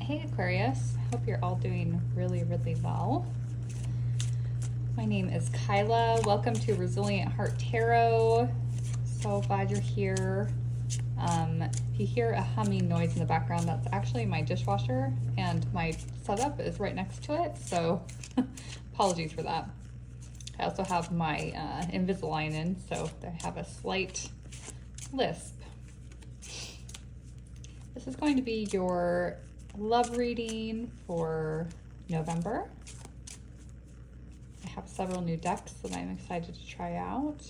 Hey Aquarius, hope you're all doing really well. My name is Kyla. Welcome to Resilient Heart Tarot. So glad you're here. If you hear a humming noise in the background, that's actually my dishwasher, and my setup is right next to it, so apologies for that. I also have my Invisalign in, so I have a slight lisp. This is going to be your love reading for November. I have several new decks that I'm excited to try out.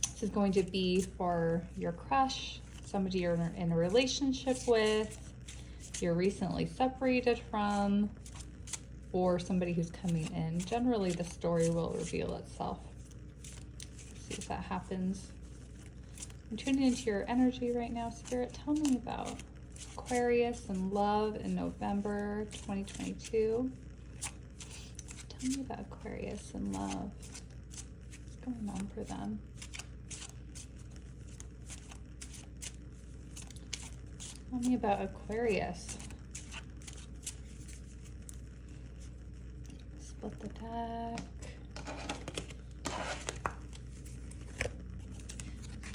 This is going to be for your crush, somebody you're in a relationship with, you're recently separated from, or somebody who's coming in. Generally, the story will reveal itself. Let's see if that happens. I'm tuning into your energy right now, Spirit. Tell me about Aquarius and love in November 2022. Tell me about Aquarius and love. What's going on for them? Tell me about Aquarius. Split the deck.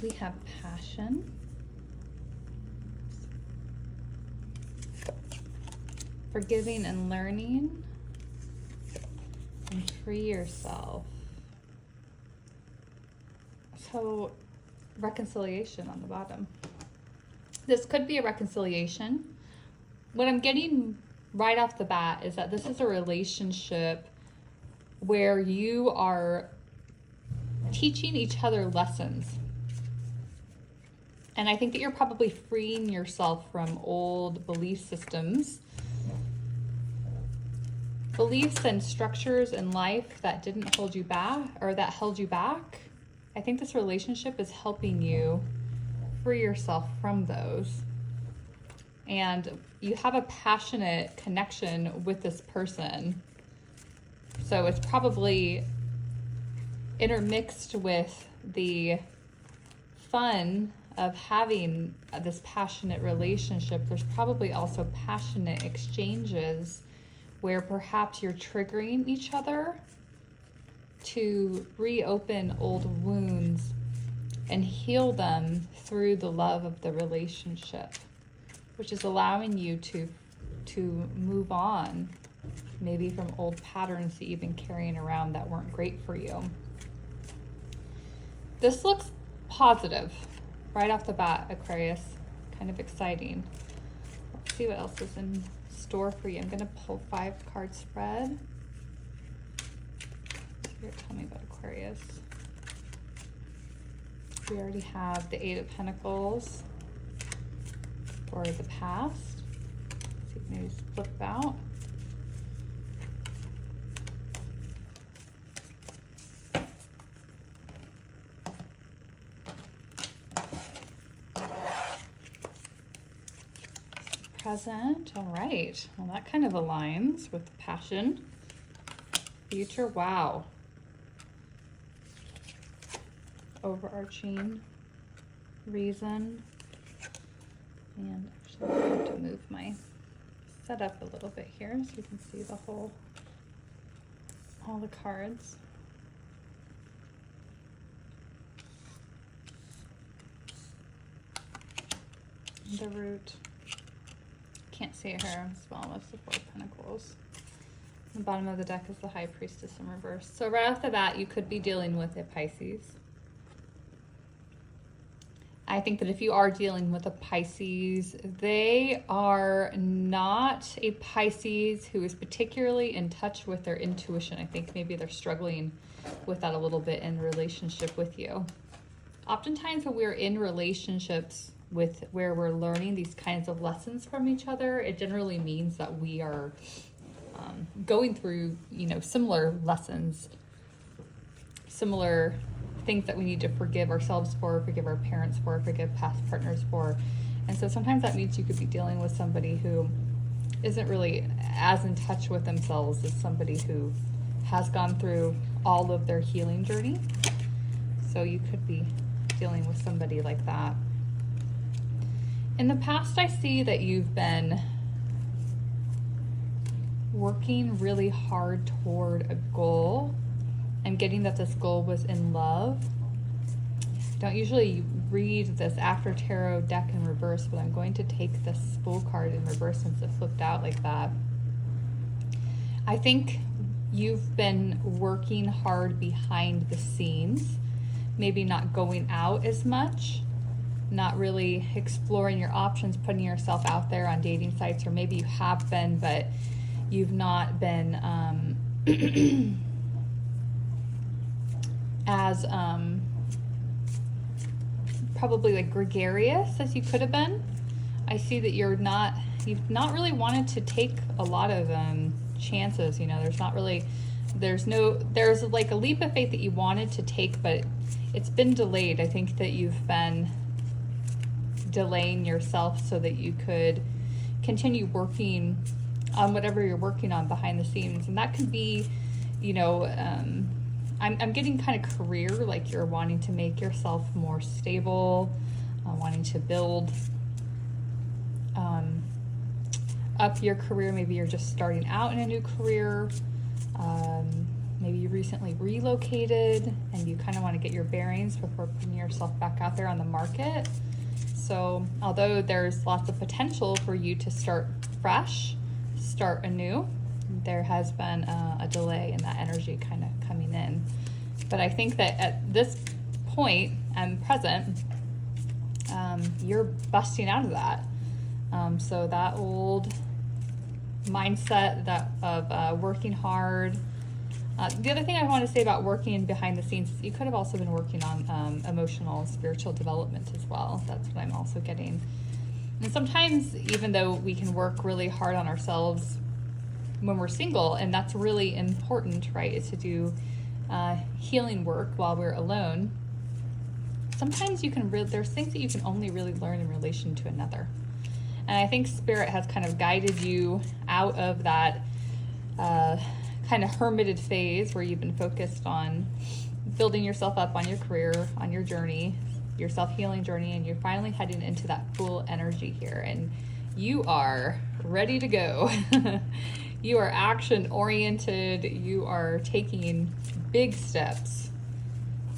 We have passion, forgiving and learning, and free yourself. So, reconciliation on the bottom. This could be a reconciliation. What I'm getting right off the bat is that this is a relationship where you are teaching each other lessons. And I think that you're probably freeing yourself from old belief systems, beliefs and structures in life that didn't hold you back, or that held you back. I think this relationship is helping you free yourself from those. And you have a passionate connection with this person. So it's probably intermixed with the fun of having this passionate relationship. There's probably also passionate exchanges where perhaps you're triggering each other to reopen old wounds and heal them through the love of the relationship, which is allowing you to move on, maybe from old patterns that you've been carrying around that weren't great for you. This looks positive right off the bat, Aquarius. Kind of exciting. Let's see what else is in store for you. I'm going to pull 5-card spread. Here, tell me about Aquarius. We already have the 8 of Pentacles for the past. Let's see if maybe flip out. Present. All right. Well, that kind of aligns with passion. Future. Wow. Overarching reason. And actually, I'm going to move my setup a little bit here so you can see the whole, all the cards. The root. Can't see it here as well as the 4 of Pentacles. The bottom of the deck is the High Priestess in reverse. So right off the bat, you could be dealing with a Pisces. I think that if you are dealing with a Pisces, they are not a Pisces who is particularly in touch with their intuition. I think maybe they're struggling with that a little bit in relationship with you. Oftentimes when we're in relationships with where we're learning these kinds of lessons from each other, it generally means that we are going through, similar lessons, similar things that we need to forgive ourselves for, forgive our parents for, forgive past partners for. And so sometimes that means you could be dealing with somebody who isn't really as in touch with themselves as somebody who has gone through all of their healing journey. So you could be dealing with somebody like that. In the past, I see that you've been working really hard toward a goal. I'm getting that this goal was in love. I don't usually read this after tarot deck in reverse, but I'm going to take this Fool card in reverse since it flipped out like that. I think you've been working hard behind the scenes, maybe not going out as much, not really exploring your options, putting yourself out there on dating sites, or maybe you have been, but you've not been as probably like gregarious as you could have been. I see that you've not really wanted to take a lot of chances. You know, there's like a leap of faith that you wanted to take, but it's been delayed. I think that you've been delaying yourself so that you could continue working on whatever you're working on behind the scenes. And that could be, you know, I'm getting kind of career, like you're wanting to make yourself more stable, wanting to build up your career. Maybe you're just starting out in a new career. Maybe you recently relocated and you kind of want to get your bearings before putting yourself back out there on the market. So although there's lots of potential for you to start fresh, start anew, there has been a delay in that energy kind of coming in. But I think that at this point and present, you're busting out of that. So that old mindset of working hard. The other thing I want to say about working behind the scenes is you could have also been working on emotional, spiritual development as well. That's what I'm also getting. And sometimes, even though we can work really hard on ourselves when we're single, and that's really important, right, is to do healing work while we're alone. Sometimes there's things that you can only really learn in relation to another. And I think Spirit has kind of guided you out of that kind of hermited phase where you've been focused on building yourself up on your career, on your journey, your self-healing journey, and you're finally heading into that full energy here. And you are ready to go. You are action-oriented. You are taking big steps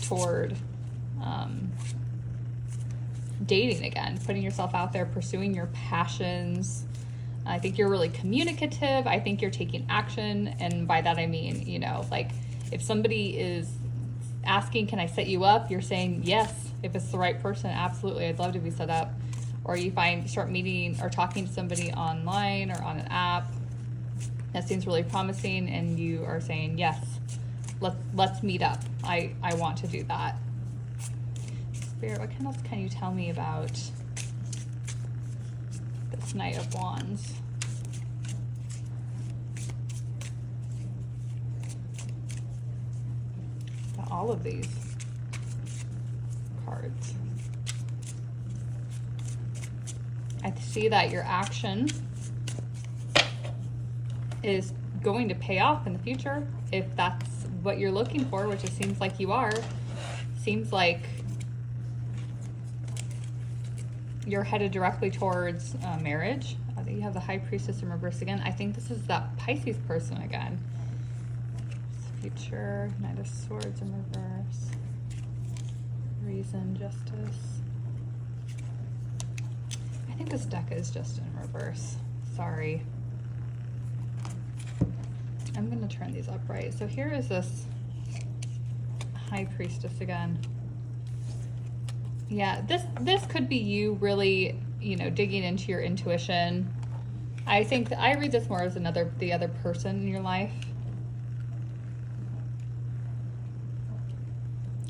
toward dating again, putting yourself out there, pursuing your passions. I think you're really communicative. I think you're taking action. And by that, I mean, you know, like if somebody is asking, can I set you up? You're saying yes. If it's the right person, absolutely. I'd love to be set up. Or you start meeting or talking to somebody online or on an app that seems really promising, and you are saying, yes, let's meet up. I want to do that. Spirit, what else can you tell me about this Knight of Wands? All of these cards. I see that your action is going to pay off in the future if that's what you're looking for, which it seems like you are. Seems like you're headed directly towards marriage. I think you have the High Priestess in reverse again. I think this is that Pisces person again. Future, Knight of Swords in reverse. Reason, Justice. I think this deck is just in reverse. Sorry. I'm going to turn these upright. So here is this High Priestess again. Yeah, this could be you really, you know, digging into your intuition. I think that I read this more as the other person in your life.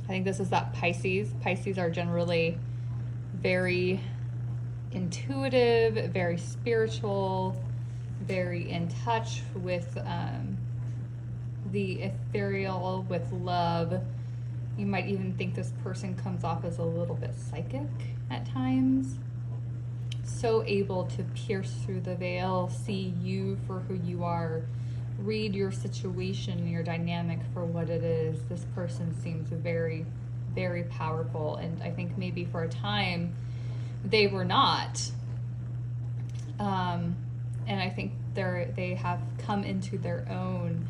I think this is that Pisces. Pisces are generally very intuitive, very spiritual, very in touch with the ethereal, with love. You might even think this person comes off as a little bit psychic at times. So able to pierce through the veil, see you for who you are, read your situation, your dynamic for what it is. This person seems very, very powerful. And I think maybe for a time they were not. And I think they have come into their own,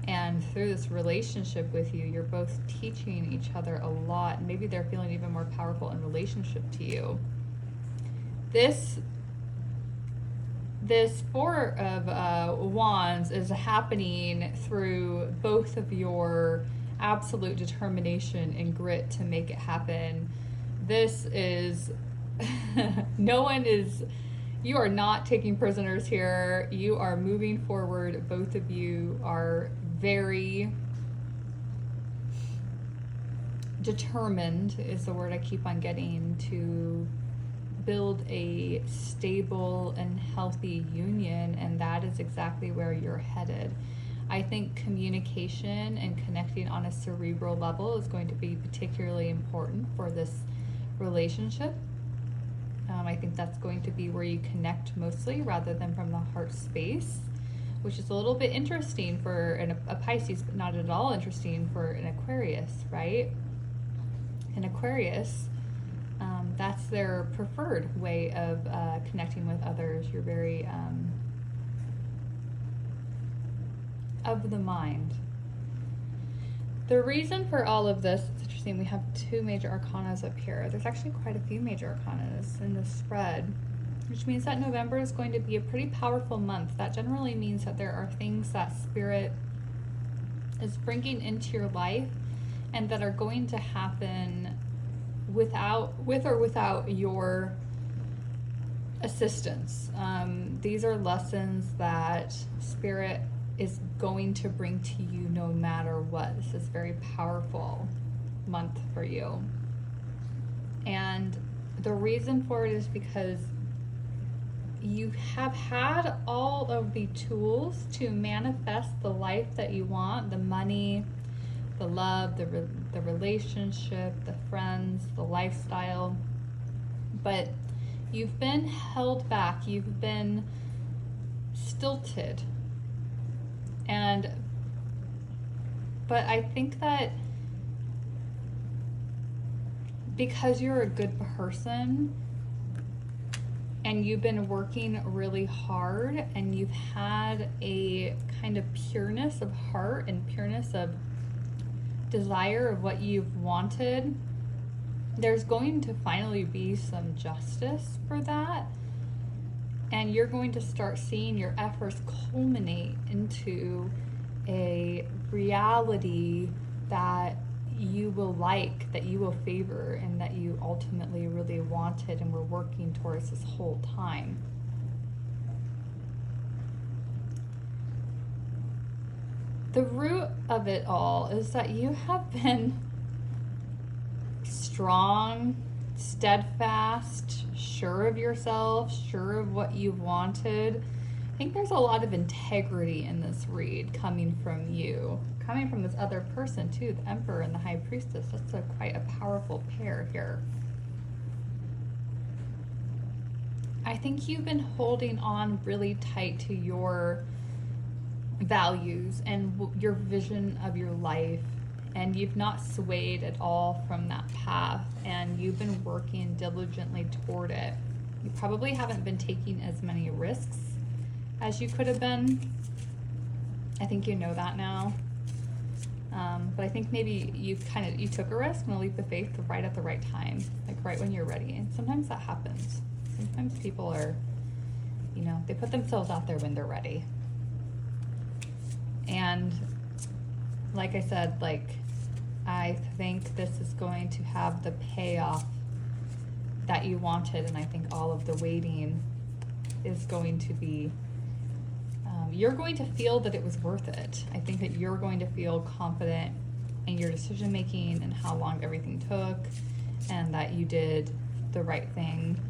and through this relationship with you, you're both teaching each other a lot, and maybe they're feeling even more powerful in relationship to you. This Four of Wands is happening through both of your absolute determination and grit to make it happen. This is you are not taking prisoners here. You are moving forward. Both of you are very determined, is the word I keep on getting, to build a stable and healthy union, and that is exactly where you're headed. I think communication and connecting on a cerebral level is going to be particularly important for this relationship. I think that's going to be where you connect mostly rather than from the heart space, which is a little bit interesting for a Pisces, but not at all interesting for an Aquarius, right? An Aquarius, that's their preferred way of connecting with others. You're very of the mind. The reason for all of this, it's interesting, we have two major arcanas up here. There's actually quite a few major arcanas in this spread, which means that November is going to be a pretty powerful month. That generally means that there are things that Spirit is bringing into your life and that are going to happen with or without your assistance. These are lessons that Spirit is going to bring to you no matter what. This is a very powerful month for you. And the reason for it is because you have had all of the tools to manifest the life that you want, the money, the love, the relationship, the friends, the lifestyle, but you've been held back, you've been stilted. But I think that because you're a good person and you've been working really hard and you've had a kind of pureness of heart and pureness of desire of what you've wanted, there's going to finally be some justice for that. And you're going to start seeing your efforts culminate into a reality that you will like, that you will favor, and that you ultimately really wanted and were working towards this whole time. The root of it all is that you have been strong, steadfast, sure of yourself, sure of what you wanted. I think there's a lot of integrity in this read coming from you, coming from this other person too, the Emperor and the High Priestess. That's quite a powerful pair here. I think you've been holding on really tight to your values and your vision of your life, and you've not swayed at all from that path, and you've been working diligently toward it. You probably haven't been taking as many risks as you could have been. I think you know that now. But I think maybe you took a risk and a leap of faith right at the right time, like right when you're ready. And sometimes that happens. Sometimes people are, they put themselves out there when they're ready. And like I said, I think this is going to have the payoff that you wanted, and I think all of the waiting is going to be, you're going to feel that it was worth it. I think that you're going to feel confident in your decision making and how long everything took, and that you did the right thing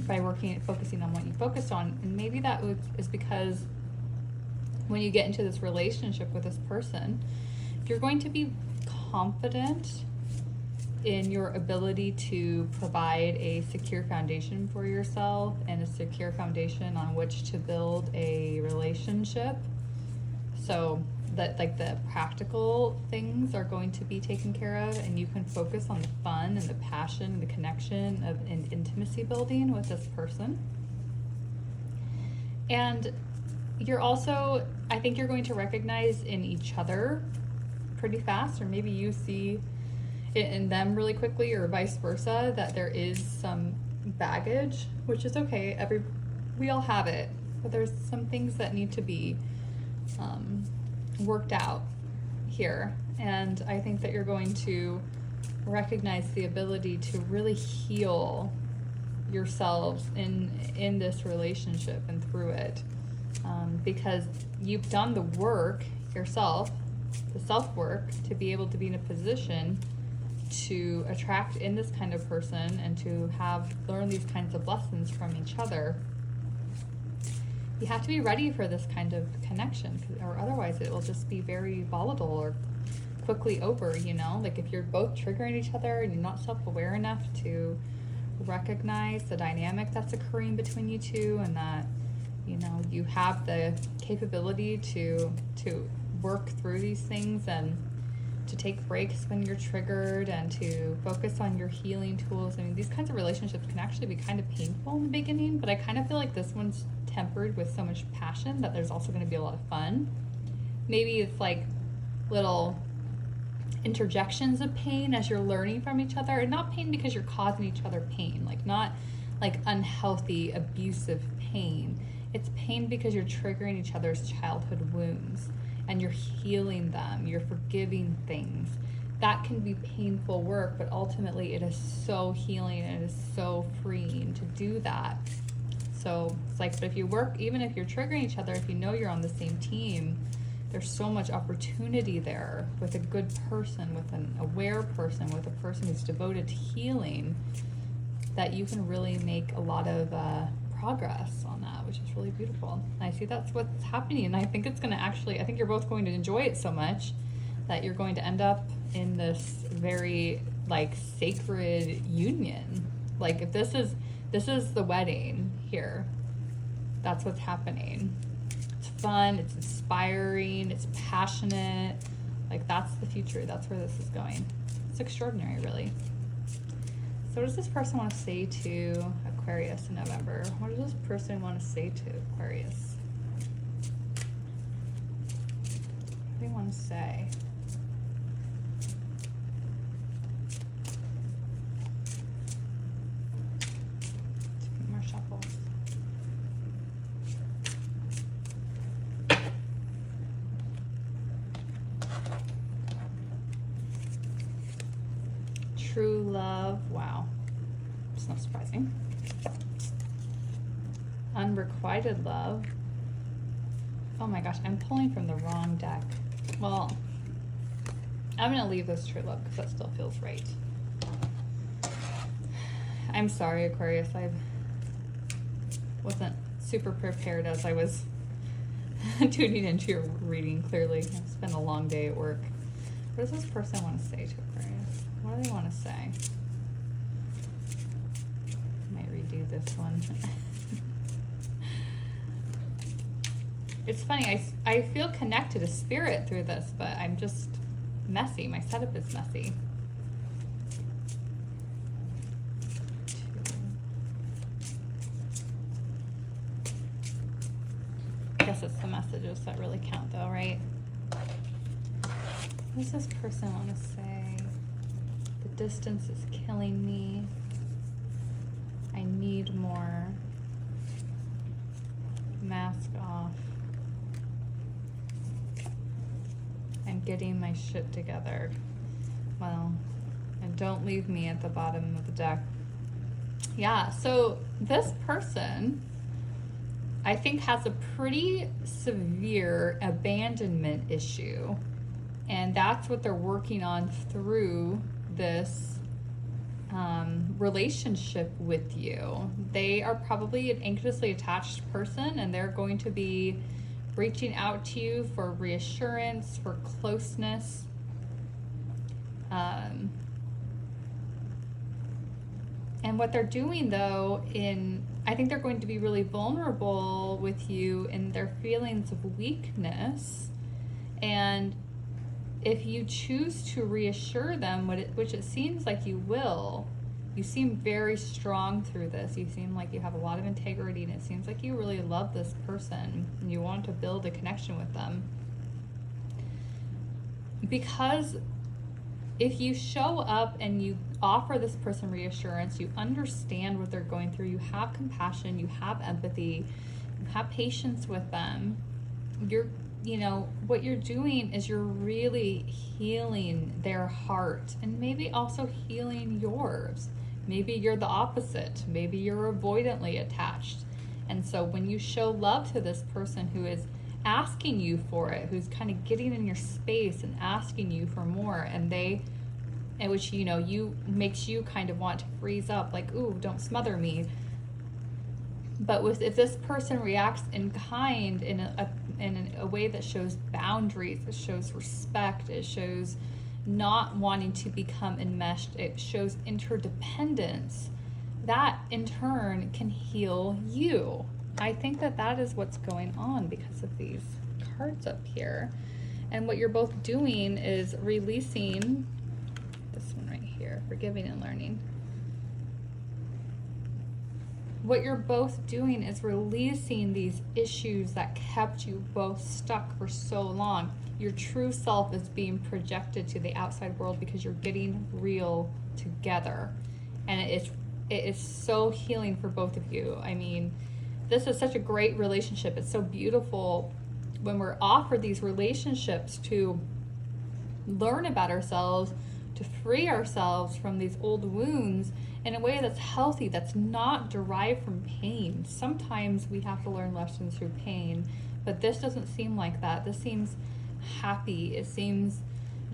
by focusing on what you focused on. And maybe that is because when you get into this relationship with this person, you're going to be confident in your ability to provide a secure foundation for yourself and a secure foundation on which to build a relationship. So that the practical things are going to be taken care of, and you can focus on the fun and the passion and the connection and intimacy building with this person. And you're also, I think you're going to recognize in each other pretty fast, or maybe you see it in them really quickly, or vice versa, that there is some baggage, which is okay. We all have it, but there's some things that need to be worked out here. And I think that you're going to recognize the ability to really heal yourselves in this relationship and through it, because you've done the work yourself, the self-work, to be able to be in a position to attract in this kind of person and to learn these kinds of lessons from each other. You have to be ready for this kind of connection, or otherwise it will just be very volatile or quickly over, you know? Like if you're both triggering each other and you're not self-aware enough to recognize the dynamic that's occurring between you two, and that, you know, you have the capability to work through these things and to take breaks when you're triggered and to focus on your healing tools. I mean, these kinds of relationships can actually be kind of painful in the beginning, but I kind of feel like this one's tempered with so much passion that there's also going to be a lot of fun. Maybe it's like little interjections of pain as you're learning from each other, and not pain because you're causing each other pain, like not like unhealthy, abusive pain. It's pain because you're triggering each other's childhood wounds and you're healing them, you're forgiving things. That can be painful work, but ultimately it is so healing and it is so freeing to do that. So it's like, but if you work, even if you're triggering each other, if you know you're on the same team, there's so much opportunity there with a good person, with an aware person, with a person who's devoted to healing, that you can really make a lot of progress on that, which is really beautiful. And I see that's what's happening, and I think it's going to actually, I think you're both going to enjoy it so much that you're going to end up in this very like sacred union. Like if this is the wedding here, that's what's happening. It's fun, it's inspiring, it's passionate. Like that's the future, that's where this is going. It's extraordinary, really. So what does this person want to say to Aquarius in November? What does this person want to say to Aquarius? What do they want to say? More shuffles. True love. Wow. It's not surprising. Unrequited love. Oh my gosh, I'm pulling from the wrong deck. Well, I'm going to leave this true love because that still feels right. I'm sorry, Aquarius. I wasn't super prepared as I was tuning into your reading, clearly. It's been a long day at work. What does this person want to say to Aquarius? What do they want to say? I might redo this one. It's funny, I feel connected to spirit through this, but I'm just messy. My setup is messy. I guess it's the messages that really count though, right? What does this person want to say? The distance is killing me. I need more. Mask off. I'm getting my shit together. Well, and don't leave me at the bottom of the deck. Yeah, so this person, I think, has a pretty severe abandonment issue. And that's what they're working on through this relationship with you. They are probably an anxiously attached person, and they're going to be reaching out to you for reassurance, for closeness. And what they're doing, though, I think they're going to be really vulnerable with you in their feelings of weakness. And if you choose to reassure them, which it seems like you will, You seem very strong through this. You seem like you have a lot of integrity, and it seems like you really love this person and you want to build a connection with them. Because if you show up and you offer this person reassurance, you understand what they're going through, you have compassion, you have empathy, you have patience with them, what you're doing is you're really healing their heart and maybe also healing yours. Maybe you're the opposite. Maybe you're avoidantly attached. And so when you show love to this person who is asking you for it, who's kind of getting in your space and asking you for more, which makes you kind of want to freeze up, like, ooh, don't smother me. But if this person reacts in kind, in a way that shows boundaries, it shows respect, it shows not wanting to become enmeshed, it shows interdependence, that in turn can heal you. I think that is what's going on because of these cards up here. And what you're both doing is releasing this one right here, forgiving and learning. What you're both doing is releasing these issues that kept you both stuck for so long. Your true self is being projected to the outside world because you're getting real together. And it is so healing for both of you. I mean, this is such a great relationship. It's so beautiful when we're offered these relationships to learn about ourselves, to free ourselves from these old wounds in a way that's healthy, that's not derived from pain. Sometimes we have to learn lessons through pain, but this doesn't seem like that. This seems happy. It seems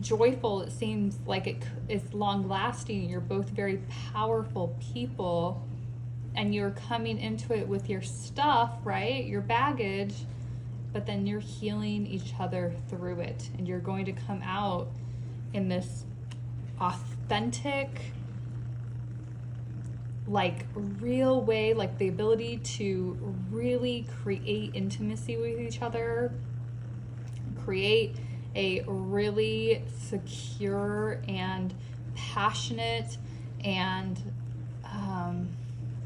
joyful. It seems like it's long lasting. You're both very powerful people, and you're coming into it with your stuff, right? Your baggage, but then you're healing each other through it, and you're going to come out in this authentic, like real way, like the ability to really create intimacy with each other, create a really secure and passionate and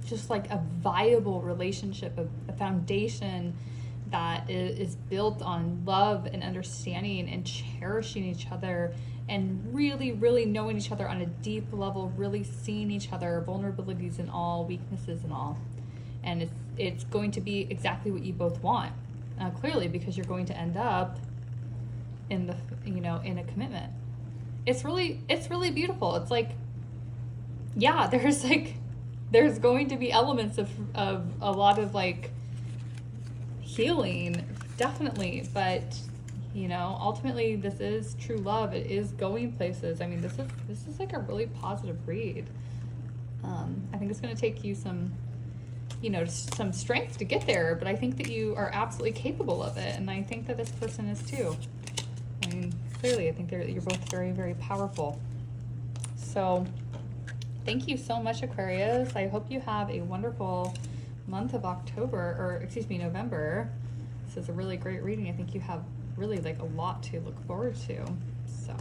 just like a viable relationship, a foundation that is built on love and understanding and cherishing each other and really, really knowing each other on a deep level, really seeing each other, vulnerabilities and all, weaknesses and all. And it's going to be exactly what you both want, clearly, because you're going to end up in in a commitment. It's really beautiful. It's like, yeah, there's going to be elements of a lot of like healing, definitely, but ultimately this is true love. It is going places. I mean, this is like a really positive read. I think it's going to take you some strength to get there, but I think that you are absolutely capable of it, and I think that this person is too. I mean, clearly, I think you're both very, very powerful. So thank you so much, Aquarius. I hope you have a wonderful month of November. This is a really great reading. I think you have really like a lot to look forward to. So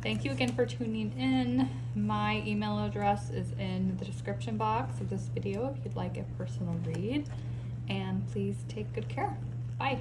thank you again for tuning in. My email address is in the description box of this video if you'd like a personal read. And please take good care. Bye.